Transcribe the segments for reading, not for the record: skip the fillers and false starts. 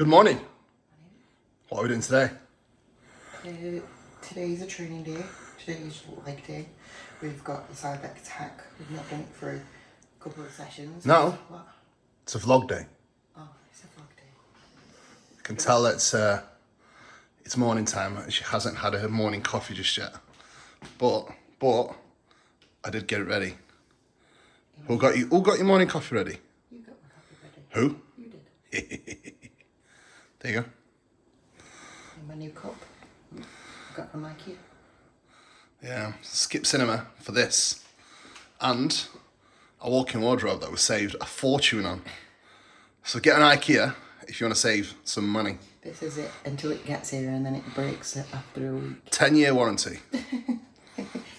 Good morning. What are we doing today? Today's a training day. Today's leg day. We've got the side back attack. We've not done it for a couple of sessions. No. What? It's a vlog day. Oh, it's a vlog day. You can tell it's morning time. She hasn't had her morning coffee just yet. But I did get it ready. Who got your morning coffee ready? You got my coffee ready. Who? You did. There you go. And my new cup. Got from IKEA. Yeah, skip cinema for this. And a walk-in wardrobe that we saved a fortune on. So get an IKEA if you want to save some money. This is it until it gets here and then it breaks it after a week. 10-year warranty.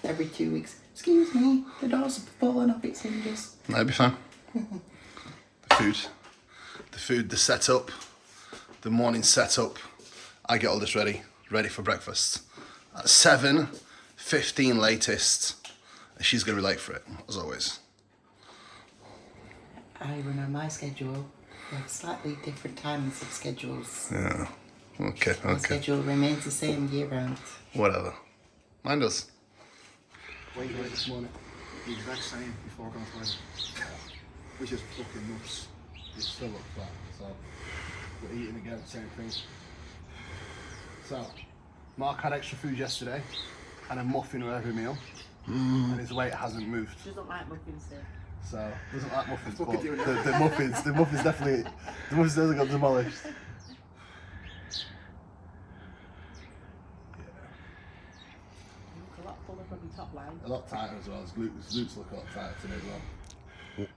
Every 2 weeks. Excuse me, the door's falling off its hinges. That'll be fine. The food, the setup, the morning setup. I get all this ready for breakfast. At 7:15 latest. And she's going to be late for it, as always. I run on my schedule. We have slightly different times of schedules. Yeah. Okay. My schedule remains the same year round. Whatever. Mine does. Weight weight this morning, the exact same before going to toilet. Which is fucking nuts. You still look fat, so we're eating again, same thing. So, Mark had extra food yesterday and a muffin with every meal, and his weight hasn't moved. Doesn't like muffins, sir. So, doesn't like muffins, but the muffins definitely, the muffins definitely got demolished. A lot fuller from your top line. A lot tighter as well, his glutes look a lot tighter today as well.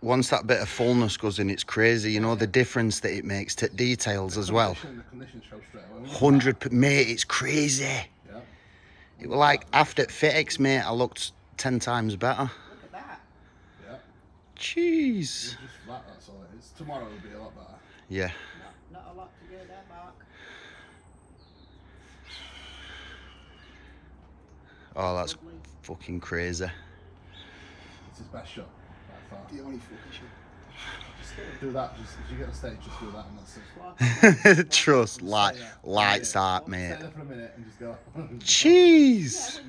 Once that bit of fullness goes in, it's crazy, you know, the difference that it makes to details as well. The condition shows straight away. 100, mate, it's crazy. Yeah. It was like after FitX, mate, I looked 10 times better. Look at that. Yeah. Jeez. It's just flat, that's all it is. Tomorrow will be a lot better. Yeah. Not a lot to go there, Mark. Oh, that's fucking crazy. It's his best shot by far. The only fucking shot. Just do that, just if you get on stage, just do that and that's it. Trust, Stay lights there. out, Stay mate. there for a minute and just go. Jeez.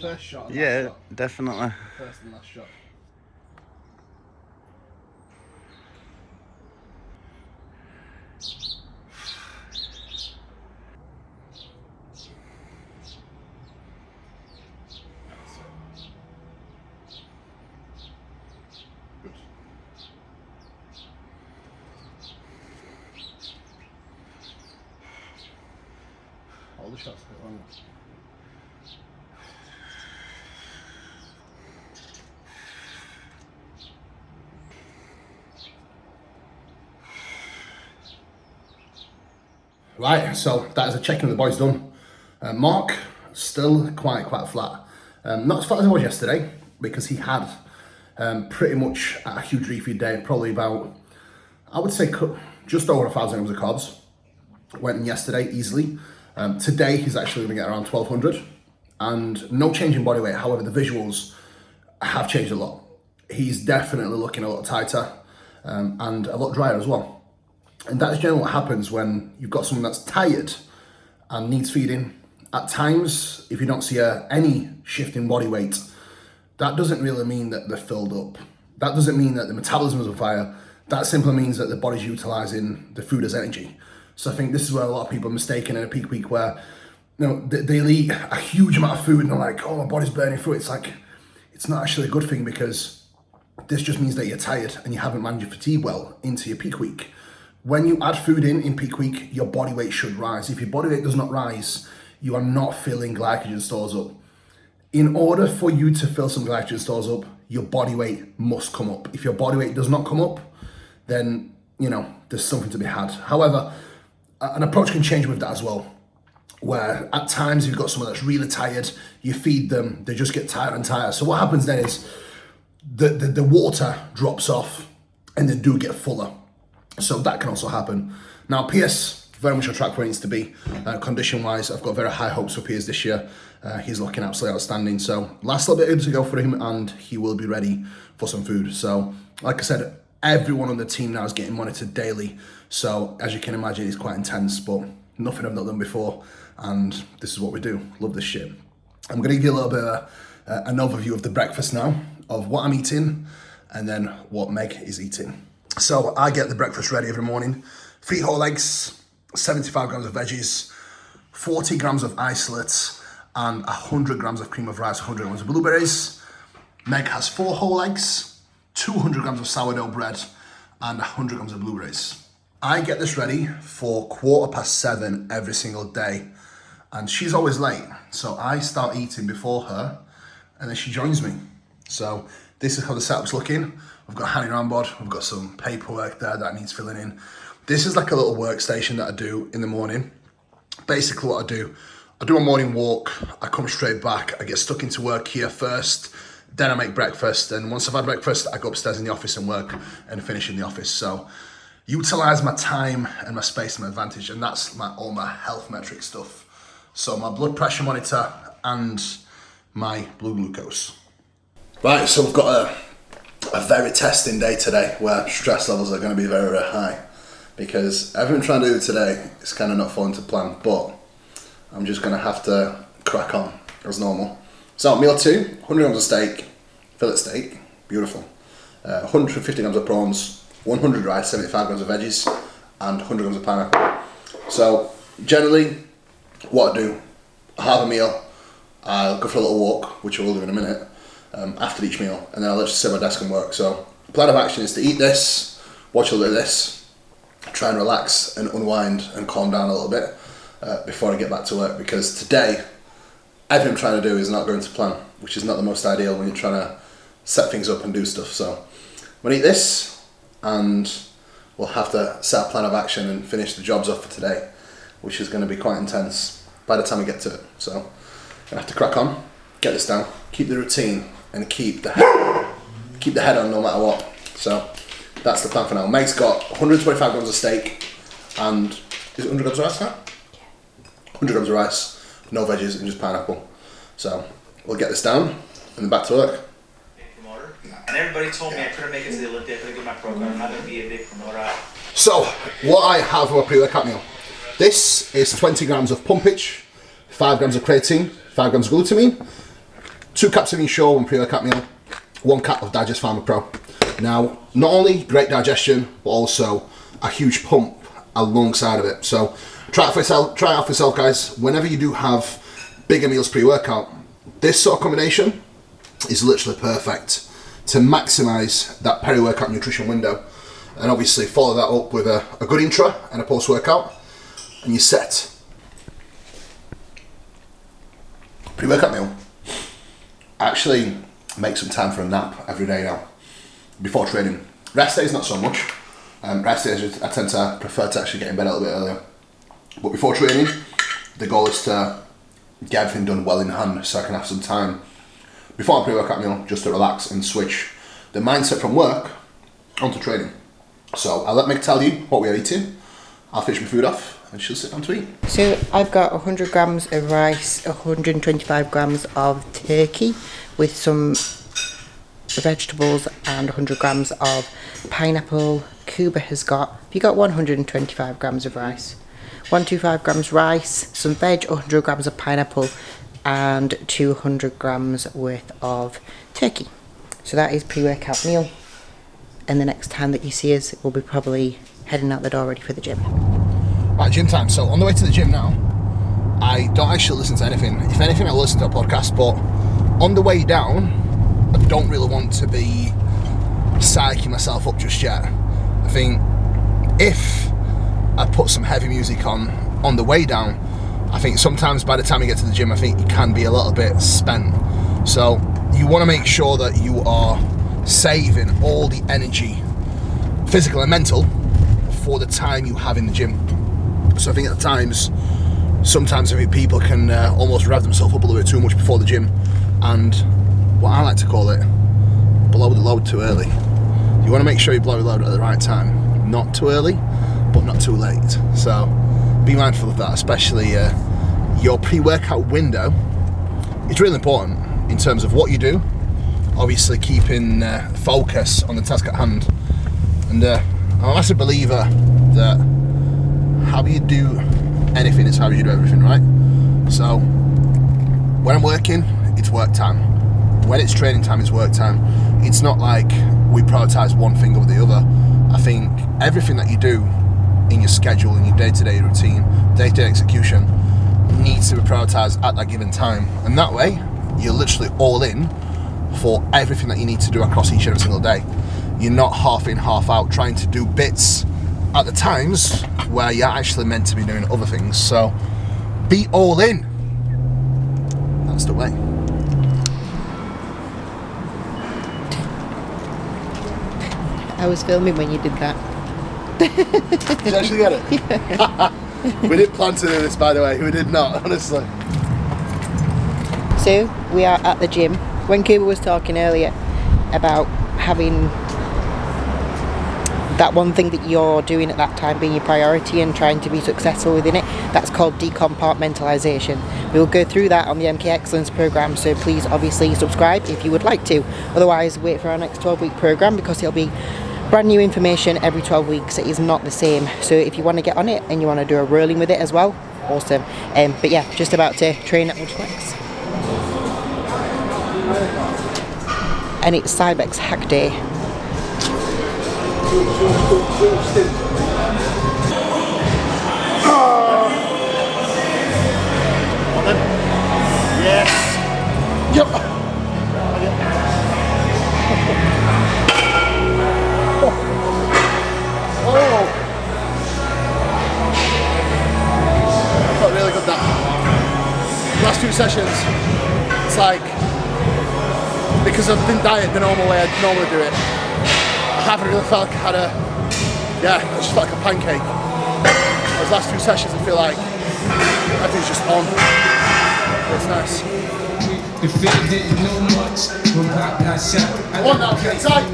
First shot and Yeah, last shot. definitely. First and last shot. Good. All the shots a bit longer. Right, so that is a check-in the boys done. Mark, still quite flat. Not as flat as he was yesterday, because he had pretty much a huge refeed day, probably about, I would say, just over 1,000 grams of carbs. Went in yesterday easily. Today he's actually going to get around 1,200, and no change in body weight. However, the visuals have changed a lot. He's definitely looking a lot tighter and a lot drier as well. And that's generally what happens when you've got someone that's tired and needs feeding. At times, if you don't see any shift in body weight, that doesn't really mean that they're filled up. That doesn't mean that the metabolism is on fire. That simply means that the body's utilizing the food as energy. So I think this is where a lot of people are mistaken in a peak week where, you know, they'll eat a huge amount of food and they're like, oh, my body's burning through. It's like, it's not actually a good thing, because this just means that you're tired and you haven't managed your fatigue well into your peak week. When you add food in peak week, your body weight should rise. If your body weight does not rise, you are not filling glycogen stores up. In order for you to fill some glycogen stores up, your body weight must come up. If your body weight does not come up, then, you know, there's something to be had. However, an approach can change with that as well, where at times you've got someone that's really tired, you feed them, they just get tighter and tighter. So what happens then is the water drops off and they do get fuller. So that can also happen. Now, Pierce, very much on track where he needs to be. Condition-wise, I've got very high hopes for Pierce this year. He's looking absolutely outstanding. So last little bit to go for him and he will be ready for some food. So like I said, Everyone on the team now is getting monitored daily. So as you can imagine, it's quite intense, but nothing I've not done before. And this is what we do. Love this shit. I'm gonna give you a little bit of an overview of the breakfast now, of what I'm eating, and then what Meg is eating. So I get the breakfast ready every morning. 3 whole eggs, 75 grams of veggies, 40 grams of isolates, and 100 grams of cream of rice, 100 grams of blueberries. Meg has 4 whole eggs, 200 grams of sourdough bread, and 100 grams of blueberries. I get this ready for 7:15 every single day, and she's always late. So I start eating before her, and then she joins me. So this is how the setup's looking. We've got Hanny on board, we've got some paperwork there that needs filling in. This is like a little workstation that I do in the morning. Basically what I do a morning walk, I come straight back, I get stuck into work here first, then I make breakfast, and once I've had breakfast, I go upstairs in the office and work and finish in the office. So utilize my time and my space to my advantage, and that's all my health metric stuff. So my blood pressure monitor and my blue glucose. Right, so we've got a very testing day today where stress levels are going to be very, very high, because everything I'm trying to do today is kind of not falling to plan, but I'm just going to have to crack on as normal. So meal 2, 100 grams of steak, fillet steak, beautiful, 150 grams of prawns, 100 rice, 75 grams of veggies, and 100 grams of pineapple. So generally what I do, I have a meal, I'll go for a little walk, which I will do in a minute, after each meal, and then I'll just sit at my desk and work. So the plan of action is to eat this, watch a little bit of this, try and relax and unwind and calm down a little bit before I get back to work, because today everything I'm trying to do is not going to plan, which is not the most ideal when you're trying to set things up and do stuff. So I'm going to eat this, and we'll have to set a plan of action and finish the jobs off for today, which is going to be quite intense by the time we get to it. So I'm going to have to crack on, get this down, keep the routine, and keep the head on no matter what. So that's the plan for now. Meg's got 125 grams of steak, and is it 100 grams of rice now? 100 grams of rice, no veggies, and just pineapple. So we'll get this down and then back to work. Big promoter. And everybody told me I couldn't make it to the Olympia, I couldn't get my program, I'm not going to be a big promoter. So what I have for a pre-workout meal, this is 20 grams of pumpage, 5 grams of creatine, 5 grams of glutamine, 2 caps of Ensure, 1 pre-workout meal, 1 cap of Digest Pharma Pro. Now, not only great digestion, but also a huge pump alongside of it. So try it out for yourself, guys. Whenever you do have bigger meals pre-workout, this sort of combination is literally perfect to maximize that peri-workout nutrition window. And obviously follow that up with a good intra and a post-workout, and you're set. Pre-workout meal. Actually make some time for a nap every day now before training. Rest days not so much. Rest days I tend to prefer to actually get in bed a little bit earlier. But before training, the goal is to get everything done well in hand, so I can have some time before my pre-workout meal just to relax and switch the mindset from work onto training. So I'll let Meg tell you what we are eating. I'll finish my food off and she'll sit down to eat. So I've got 100 grams of rice, 125 grams of turkey with some vegetables, and 100 grams of pineapple. Kuba has got, you got 125 grams of rice, 125 grams rice, some veg, 100 grams of pineapple, and 200 grams worth of turkey. So that is pre-workout meal, and the next time that you see us, we'll be probably heading out the door ready for the gym. Right, gym time. So on the way to the gym now, I don't actually listen to anything. If anything, I'll listen to a podcast, but on the way down, I don't really want to be psyching myself up just yet. I think if I put some heavy music on the way down, I think sometimes by the time you get to the gym, I think you can be a little bit spent. So you want to make sure that you are saving all the energy, physical and mental, for the time you have in the gym. So I think at times, sometimes I think people can almost rev themselves up a little bit too much before the gym, and what I like to call it, blow the load too early. You want to make sure you blow the load at the right time, not too early, but not too late. So be mindful of that, especially your pre-workout window. It's really important in terms of what you do, obviously keeping focus on the task at hand, And I'm a massive believer that how you do anything is how you do everything, right? So when I'm working, it's work time. When it's training time, it's work time. It's not like we prioritize one thing over the other. I think everything that you do in your schedule, in your day-to-day routine, day-to-day execution, needs to be prioritized at that given time. And that way, you're literally all in for everything that you need to do across each and every single day. You're not half in, half out, trying to do bits at the times where you're actually meant to be doing other things. So be all in. That's the way. I was filming when you did that. Did you actually get it? Yeah. We didn't plan to do this, by the way. We did not, honestly. So we are at the gym. When Cuba was talking earlier about having that one thing that you're doing at that time being your priority and trying to be successful within it, that's called decompartmentalization. We will go through that on the MK Excellence program, so please obviously subscribe if you would like to. Otherwise, wait for our next 12-week program, because it'll be brand new information every 12 weeks. It is not the same. So if you want to get on it and you want to do a rolling with it as well, awesome. But yeah, just about to train at UltraFlex. And it's Cybex Hack Day. Yes. Yep. Oh. I felt really good that. Last few sessions, it's like, because I've been diet the normal way I'd normally do it, I haven't really felt like I had I just felt like a pancake. Those last few sessions, I feel like everything's just on. It's nice. The fan didn't know much when Pop got shot. I One now, get tight.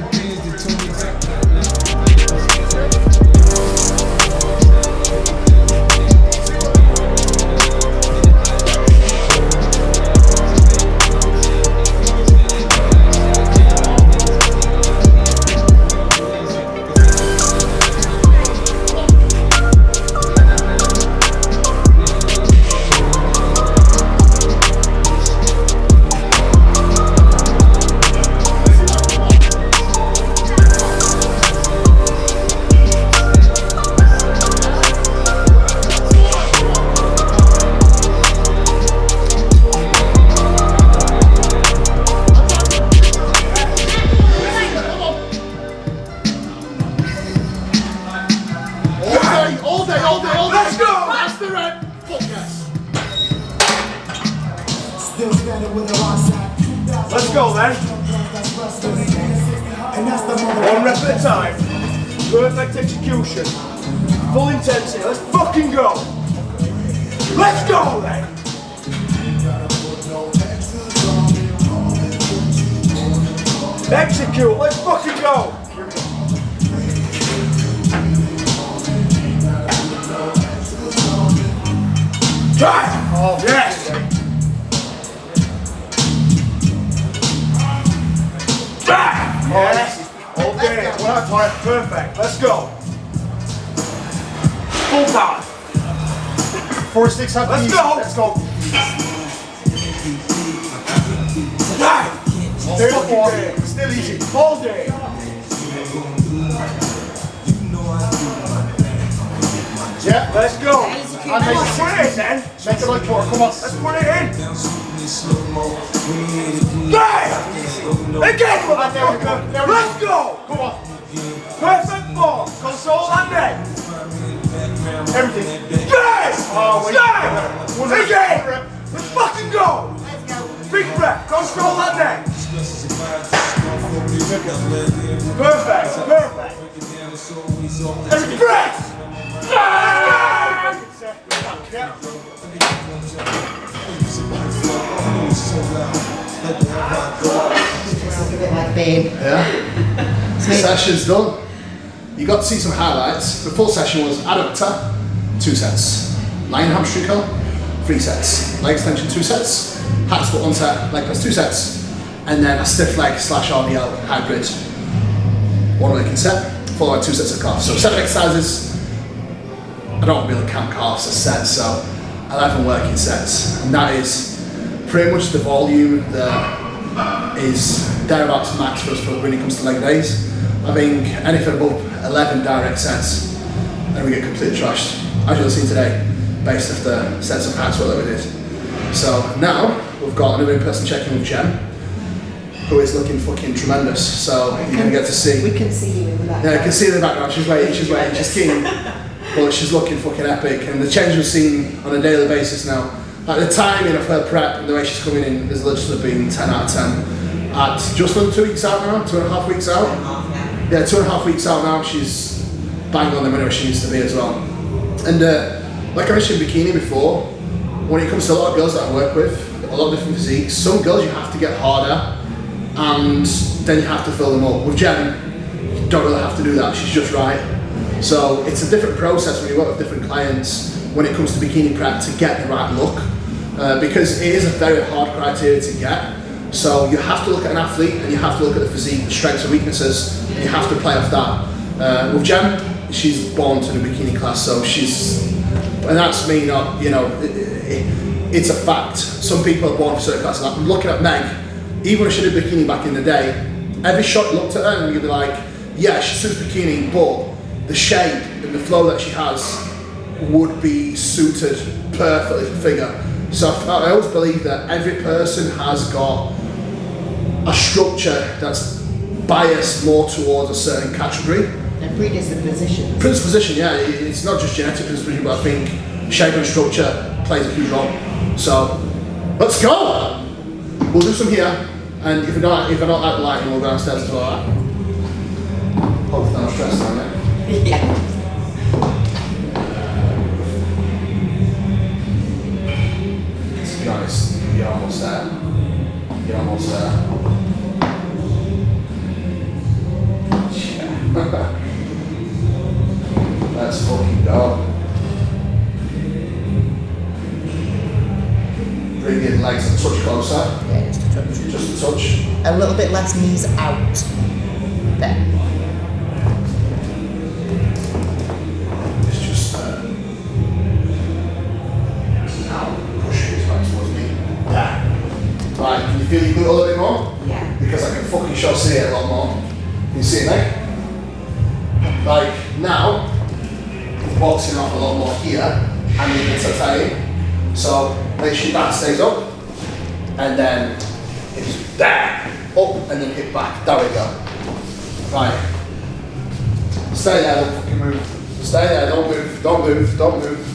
All day. Let's go! That's the red. Fuck yes. Let's go then. One rep at a time. Perfect execution. Full intensity. Let's fucking go. Let's go then. Execute. Let's fucking go. Drive! Oh, yes! Drive! Yes! All day, one at a time, perfect. Let's go. Full power. 4 6 have Let's these. go! Let's go. Drive! Stay fucking day. Still easy. All day. Yeah. Let's go. And make Let's put it in then. Make it like 4. Come on. Let's put it in. Drive! Again, motherfucker! Let's go! Come on. Perfect form. Control and neck. Everything. Drive! Oh, wait. Drive! One rep. Again! One rep. Let's fucking go! Big breath. Control that neck. Perfect. Perfect. Every breath! Yeah. Session's done. You got to see some highlights. The full session was adductor, 2 sets. Lying hamstring curl, 3 sets. Leg extension, 2 sets. Hack squat 1 set, leg press 2 sets. And then a stiff leg / RDL hybrid, 1 working set. followed by 2 sets of calves. So 7 exercises. I don't really count calves as sets, so 11 working sets, and that is pretty much the volume that is thereabouts max for us when it comes to leg days. I think anything above 11 direct sets, and we get completely trashed, as you'll see today, based off the sets of hacks that we did. So now we've got another in-person check-in with Jen, who is looking fucking tremendous. So you're gonna get to see. We can see you in the background. Yeah, I can see her in the background. She's waiting. She's keen. But she's looking fucking epic, and the change we've seen on a daily basis now. Like the timing of her prep and the way she's coming in is literally been 10 out of 10. At just under 2 weeks out now, 2.5 weeks out. Yeah, 2.5 weeks out now. She's bang on the money where she needs to be as well. And like I mentioned bikini before, when it comes to a lot of girls that I work with, a lot of different physiques, some girls you have to get harder, and then you have to fill them up. With Jen, you don't really have to do that. She's just right. So it's a different process when you work with different clients when it comes to bikini prep to get the right look, because it is a very hard criteria to get. So you have to look at an athlete, and you have to look at the physique, the strengths and weaknesses, and you have to play off that. With Jen, she's born to the bikini class, so and that's me not, you know, it's a fact. Some people are born for certain classes. I'm looking at Meg, even when she did bikini back in the day, every shot you looked at her and you'd be like, yeah, she suits bikini, but the shape and the flow that she has would be suited perfectly for figure. So I always believe that every person has got a structure that's biased more towards a certain category. A predisposition. Predisposition, yeah. It's not just genetic predisposition, but I think shape and structure plays a huge role. So let's go. We'll do some here, and if I don't like the lighting, we'll go downstairs as well. Hopefully not stressed on it. Yeah. To be honest, you're almost there. You're almost there. Yeah. Let's fucking go. Bring your legs a touch closer. Yeah, just a touch. Just a touch. A little bit less knees out. There. It's just now push it right towards me. Yeah. Right, can you feel your glute a little bit more? Yeah. Because I can fucking sure see it a lot more. Can you see it, mate? Like now, it's boxing off a lot more here, and you can tight. So make sure your back stays up, and then it's there, up, and then hit back. There we go. Right. Stay there, don't fucking move. Stay there, don't move, don't move, don't move.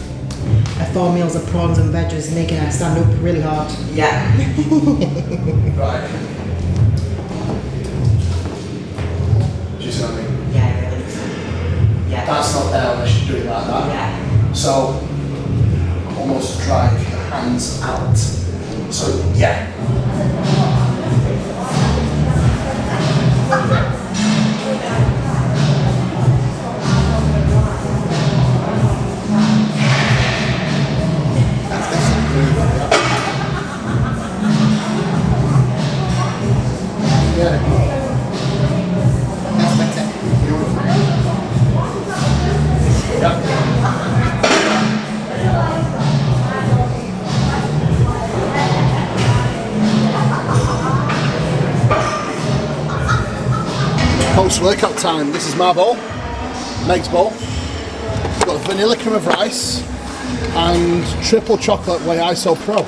4 meals of prawns and veggies making her stand up really hard. Yeah. Right. Do you see what I mean? Yeah, really. Yeah. That's not there unless you do it like that. Yeah. So almost drive your hands out. So yeah. That's better. Post-workout time. This is my bowl, Meg's bowl. We've got vanilla cream of rice and triple chocolate whey ISO Pro.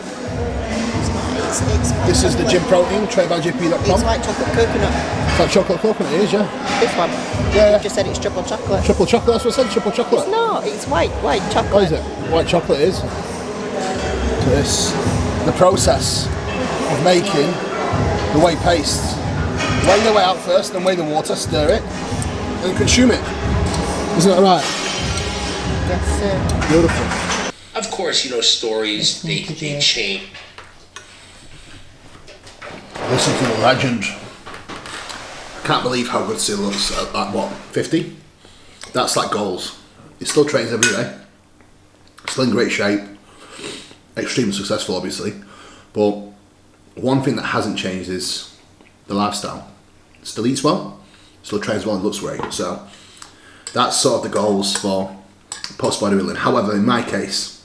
This is the gym protein, tradebyjp.com. It's like chocolate coconut. It's like chocolate coconut, it is, yeah. This one. Yeah. You just said it's triple chocolate. Triple chocolate, that's what I said, triple chocolate. No, it's white chocolate. What is it? White chocolate is. This, the process of making the whey paste. Weigh the whey out first, then weigh the water, stir it, and consume it. Isn't that right? Yes, sir. Beautiful. Of course, you know, stories, they change. Listen to the legend. I can't believe how good Sil looks at that, what, 50? That's like goals. He still trains every day. Still in great shape. Extremely successful, obviously. But one thing that hasn't changed is the lifestyle. Still eats well, still trains well and looks great. So That's sort of the goals for post bodybuilding. However, in my case,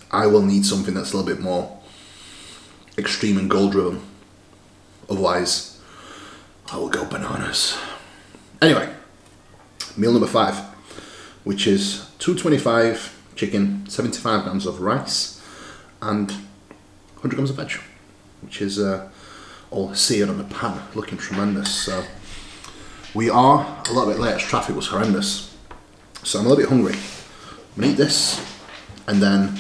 I will need something that's a little bit more extreme and goal driven. Otherwise, I will go bananas. Anyway, meal number 5, which is 225 chicken, 75 grams of rice, and 100 grams of veg, which is all seared on the pan, looking tremendous. So we are a little bit late as traffic was horrendous. So I'm a little bit hungry. I'm gonna eat this, and then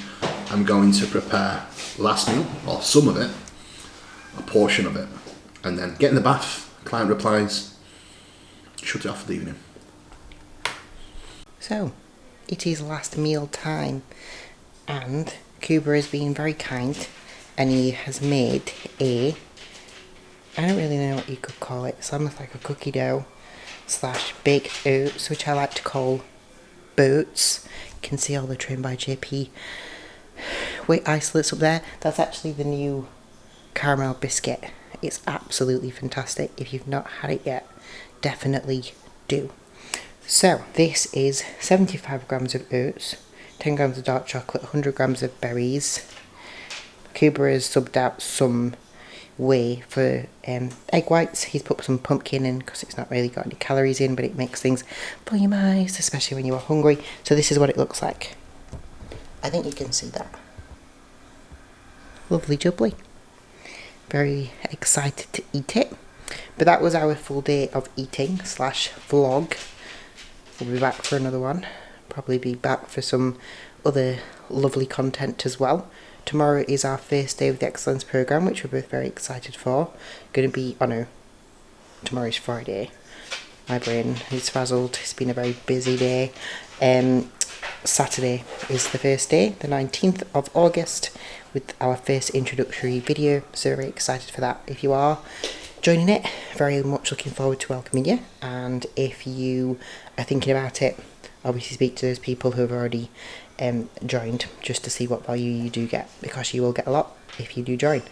I'm going to prepare last meal, or some of it, a portion of it, and then get in the bath, client replies, shut it off for the evening. So, it is last meal time, and Kuba has been very kind, and he has made I don't really know what you could call it. It's almost like a cookie dough / baked oats, which I like to call boats. You can see all the Trained by JP weight isolates up there. That's actually the new caramel biscuit. It's absolutely fantastic. If you've not had it yet, definitely do. So this is 75 grams of oats, 10 grams of dark chocolate, 100 grams of berries. Kuba has subbed out some whey for egg whites. He's put some pumpkin in because it's not really got any calories in, but it makes things voluminized, especially when you are hungry. So this is what it looks like. I think you can see that. Lovely jubbly. Very excited to eat it. But that was our full day of eating / vlog. We'll be back for another one. Probably be back for some other lovely content as well. Tomorrow is our first day of the Excellence Programme, which we're both very excited for. Going to be, oh no, tomorrow's Friday. My brain is frazzled. It's been a very busy day. Saturday is the first day, the 19th of August, with our first introductory video. So very excited for that. If you are joining it, very much looking forward to welcoming you. And if you are thinking about it, obviously speak to those people who have already joined, just to see what value you do get, because you will get a lot if you do join.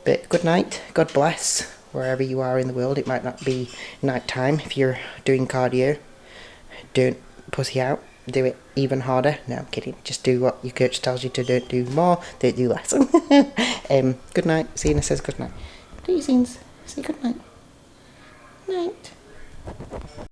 But good night, God bless, wherever you are in the world. It might not be night time. If you're doing cardio, don't pussy out, do it even harder. No, I'm kidding, just do what your coach tells you to. Don't do more, don't do less. Good night. Zena says good night. Do you, Zeens? Say good night. Night.